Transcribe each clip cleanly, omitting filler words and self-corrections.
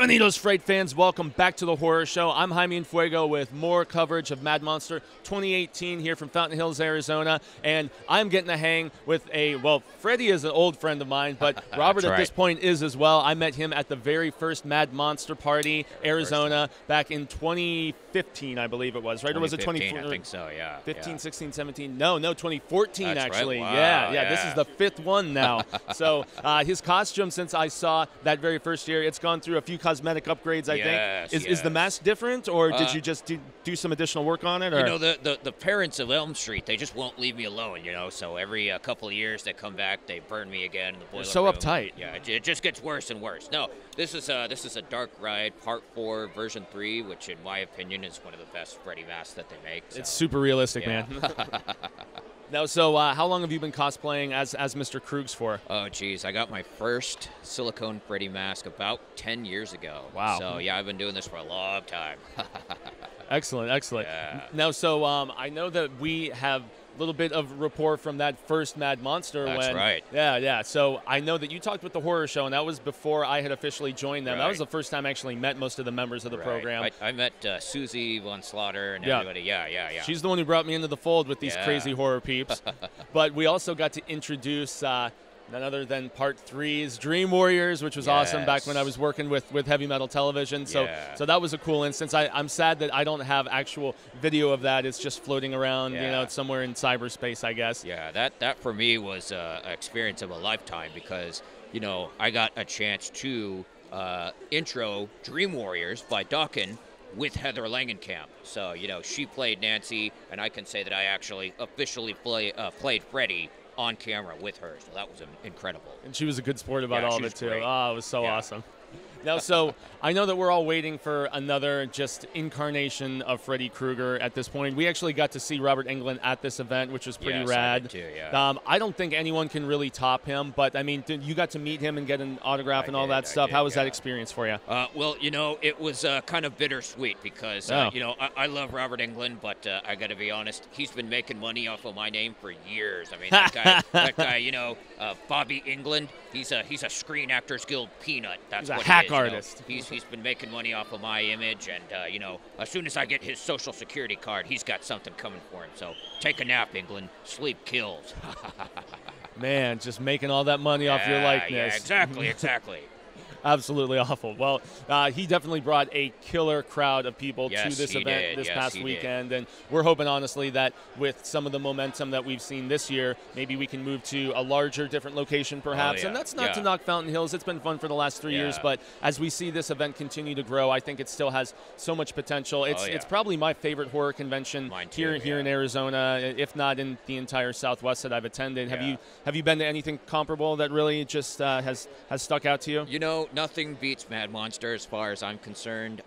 Bienvenidos, Fright fans. Welcome back to the Horror Show. I'm Jaime and Fuego with more coverage of Mad Monster 2018 here from Fountain Hills, Arizona. And I'm getting to hang with well, Freddy is an old friend of mine, but Robert at this point is as well. I met him at the very first Mad Monster party, Arizona, back in 2015, I believe it was, right? Or was it 2014? I think so, yeah. 15, 16, 17? No, 2014, That's actually. Right. Wow, yeah, this is the fifth one now. So his costume, since I saw that very first year, it's gone through a few cosmetic upgrades, I think. Is the mask different, or did you just do some additional work on it? Or? You know, the parents of Elm Street, they just won't leave me alone, you know. So every couple of years they come back, they burn me again in the boiler so room. Uptight. Yeah, it just gets worse and worse. No, this is a Dark Ride Part 4 version 3, which in my opinion is one of the best Freddy masks that they make. So. It's super realistic, man. Now, so how long have you been cosplaying as Mr. Kruegs for? Oh, geez. I got my first silicone Freddy mask about 10 years ago. Wow. So, yeah, I've been doing this for a long time. Excellent, excellent. Yeah. Now, so I know that we have a little bit of rapport from that first Mad Monster. That's right. Yeah. So I know that you talked with the Horror Show, and that was before I had officially joined them. Right. That was the first time I actually met most of the members of the program. I met Susie Von Slaughter and everybody. Yeah. She's the one who brought me into the fold with these crazy horror peeps. But we also got to introduce none other than Part 3's Dream Warriors, which was awesome back when I was working with Heavy Metal Television. So that was a cool instance. I'm sad that I don't have actual video of that. It's just floating around, you know, somewhere in cyberspace, I guess. Yeah, that for me was an experience of a lifetime because, you know, I got a chance to intro Dream Warriors by Dawkins with Heather Langenkamp. So, you know, she played Nancy, and I can say that I actually officially played Freddy on camera with her, so that was incredible. And she was a good sport about all of it, too. Great. Oh, it was so awesome. Now, so I know that we're all waiting for another just incarnation of Freddy Krueger at this point. We actually got to see Robert Englund at this event, which was pretty rad. I did too, yeah. I don't think anyone can really top him, but I mean, you got to meet him and get an autograph and all that stuff. How was that experience for you? Well, you know, it was kind of bittersweet because, you know, I love Robert Englund, but I got to be honest, he's been making money off of my name for years. I mean, that guy, you know, Bobby Englund, he's a Screen Actors Guild peanut. That's he's what a hack he is, artist. You know? He's been making money off of my image, and you know, as soon as I get his Social Security card, he's got something coming for him. So take a nap, England. Sleep kills. Man, just making all that money off your likeness. Yeah, exactly. Absolutely awful. Well, he definitely brought a killer crowd of people to this event this past weekend. And we're hoping, honestly, that with some of the momentum that we've seen this year, maybe we can move to a larger, different location perhaps. And that's not to knock Fountain Hills. It's been fun for the last 3 years. But as we see this event continue to grow, I think it still has so much potential. It's probably my favorite horror convention here in Arizona, if not in the entire Southwest that I've attended. Have you been to anything comparable that really just has stuck out to you? You know, nothing beats Mad Monster as far as I'm concerned.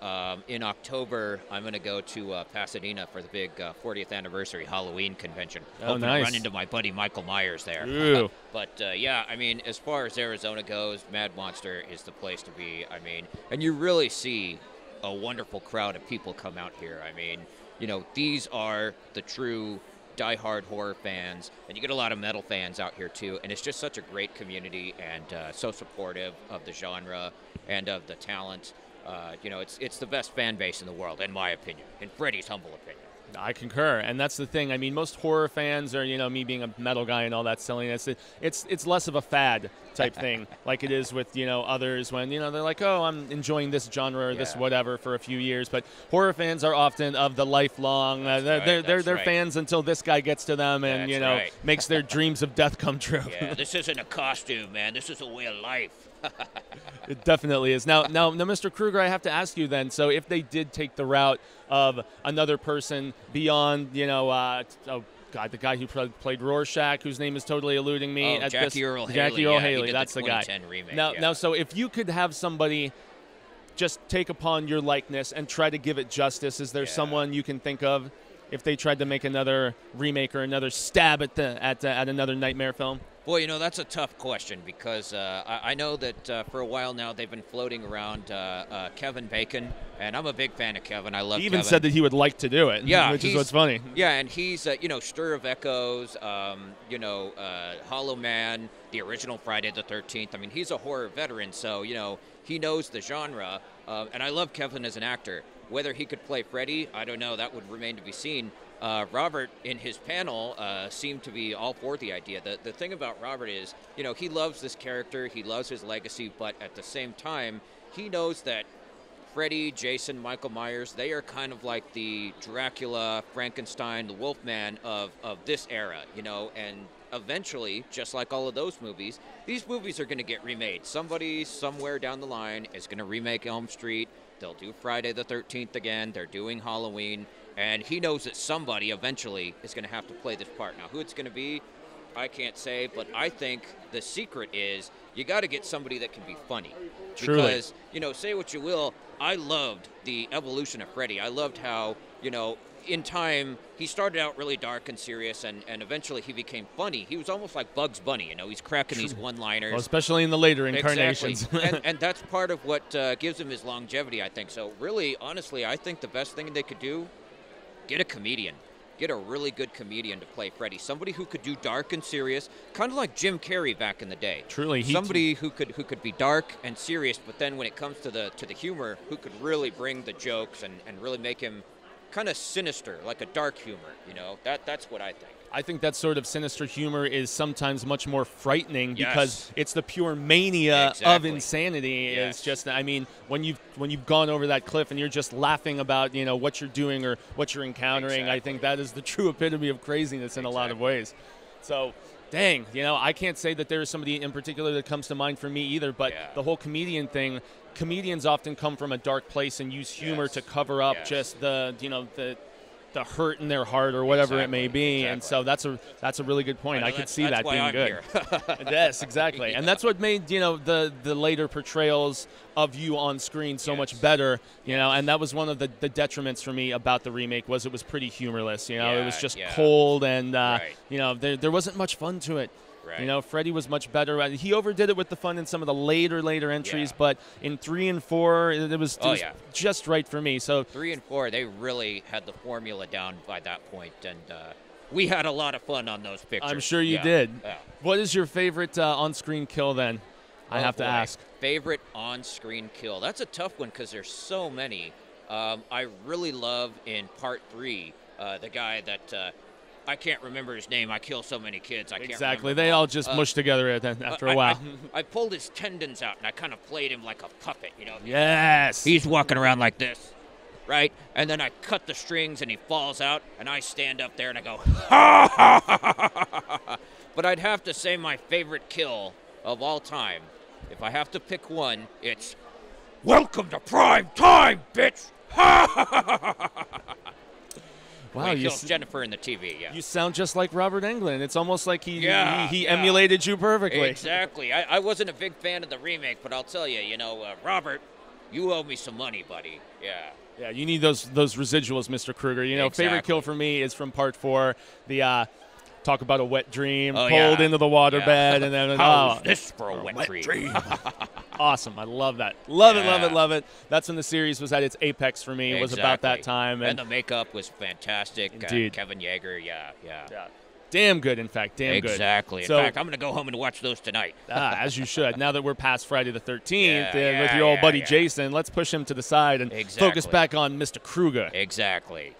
In October, I'm going to go to Pasadena for the big 40th anniversary Halloween convention. Hoping to run into my buddy Michael Myers there. But yeah, I mean, as far as Arizona goes, Mad Monster is the place to be. I mean, and you really see a wonderful crowd of people come out here. I mean, you know, these are the true diehard horror fans, and you get a lot of metal fans out here too, and it's just such a great community and so supportive of the genre and of the talent. You know, it's the best fan base in the world, in my opinion, in Freddy's humble opinion. I concur, and that's the thing. I mean, most horror fans, or, you know, me being a metal guy and all that silliness, it's less of a fad type thing, like it is with, you know, others when, you know, they're like, oh, I'm enjoying this genre or this whatever for a few years. But horror fans are often of the lifelong. They're fans until this guy gets to them and you know makes their dreams of death come true. Yeah, this isn't a costume, man. This is a way of life. It definitely is. Now, Mr. Krueger, I have to ask you then. So, if they did take the route of another person beyond, you know, oh God, the guy who played Rorschach, whose name is totally eluding me. Jackie Earle Haley. Jackie Earle Haley, that's the guy. Remake, now, so if you could have somebody just take upon your likeness and try to give it justice, is there someone you can think of? If they tried to make another remake or another stab at another Nightmare film? Boy, that's a tough question because I know that for a while now they've been floating around Kevin Bacon, and I'm a big fan of Kevin. I love Kevin. He even said that he would like to do it, which is what's funny. Yeah, and he's, Stir of Echoes, Hollow Man, the original Friday the 13th. I mean, he's a horror veteran, so, he knows the genre, and I love Kevin as an actor. Whether he could play Freddy, I don't know. That would remain to be seen. Robert, in his panel, seemed to be all for the idea. The thing about Robert is, he loves this character, he loves his legacy, but at the same time, he knows that Freddy, Jason, Michael Myers, they are kind of like the Dracula, Frankenstein, the Wolfman of this era, and eventually, just like all of those movies, these movies are going to get remade. Somebody, somewhere down the line, is going to remake Elm Street. They'll do Friday the 13th again. They're doing Halloween. And he knows that somebody eventually is going to have to play this part. Now, who it's going to be, I can't say. But I think the secret is you got to get somebody that can be funny. Truly. Because, say what you will, I loved the evolution of Freddy. I loved how, in time, he started out really dark and serious, and eventually he became funny. He was almost like Bugs Bunny, he's cracking these one-liners. Well, especially in the later incarnations. Exactly. and that's part of what gives him his longevity, I think. So really, honestly, I think the best thing they could do, get a comedian. Get a really good comedian to play Freddy. Somebody who could do dark and serious, kind of like Jim Carrey back in the day. Truly. Somebody who could be dark and serious, but then when it comes to the humor, who could really bring the jokes and really make him kind of sinister, like a dark humor, That's what I think. I think that sort of sinister humor is sometimes much more frightening because it's the pure mania of insanity. Yes. It's just, when you've gone over that cliff and you're just laughing about, what you're doing or what you're encountering, I think that is the true epitome of craziness in a lot of ways. So, dang, I can't say that there is somebody in particular that comes to mind for me either, but the whole comedian thing, comedians often come from a dark place and use humor to cover up just the hurt in their heart or whatever it may be, and so that's a really good point. I could see that being good. Yes, exactly, and that's what made the later portrayals of you on screen so much better. And that was one of the detriments for me about the remake was it was pretty humorless. It was just cold and there wasn't much fun to it. Right. Freddy was much better. He overdid it with the fun in some of the later entries, but in 3 and 4, it was just right for me. So 3 and 4, they really had the formula down by that point, and we had a lot of fun on those pictures. I'm sure you did. Yeah. What is your favorite on-screen kill then? I have to ask. Favorite on-screen kill? That's a tough one because there's so many. I really love in Part 3 the guy that... I can't remember his name. I kill so many kids. I can't remember. Exactly. They all just mush together after a while. I pulled his tendons out, and I kind of played him like a puppet, Yes. He's walking around like this, right? And then I cut the strings, and he falls out, and I stand up there, and I go, ha, ha, ha, ha, ha. But I'd have to say my favorite kill of all time, if I have to pick one, it's, welcome to prime time, bitch! Ha, ha, ha, ha, ha, ha. Wow, you killed Jennifer in the TV, You sound just like Robert Englund. It's almost like he emulated you perfectly. Exactly. I wasn't a big fan of the remake, but I'll tell you, Robert, you owe me some money, buddy. Yeah. Yeah, you need those residuals, Mr. Krueger. Favorite kill for me is from Part 4, the talk about a wet dream, pulled into the waterbed, and then how's this for a wet dream? Awesome. I love that. Love it. That's when the series was at its apex for me. It was about that time. And the makeup was fantastic. Indeed. Kevin Yeager, yeah. Damn good, in fact. Damn good. Exactly. In fact, I'm going to go home and watch those tonight. As you should. Now that we're past Friday the 13th with your old buddy Jason, let's push him to the side and focus back on Mr. Krueger. Exactly.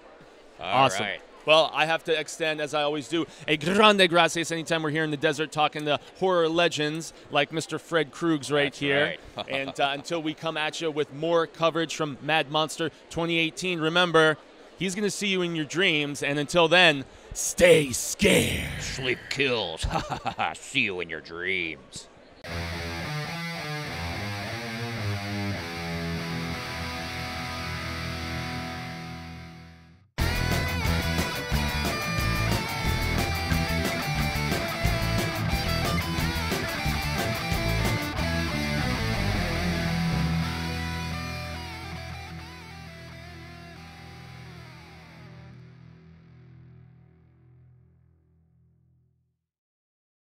Awesome. Right. Well, I have to extend, as I always do, a grande gracias anytime we're here in the desert talking to horror legends like Mr. Fred Krueger right here. Right. And until we come at you with more coverage from Mad Monster 2018, remember, he's going to see you in your dreams. And until then, stay scared. Sleep kills. See you in your dreams.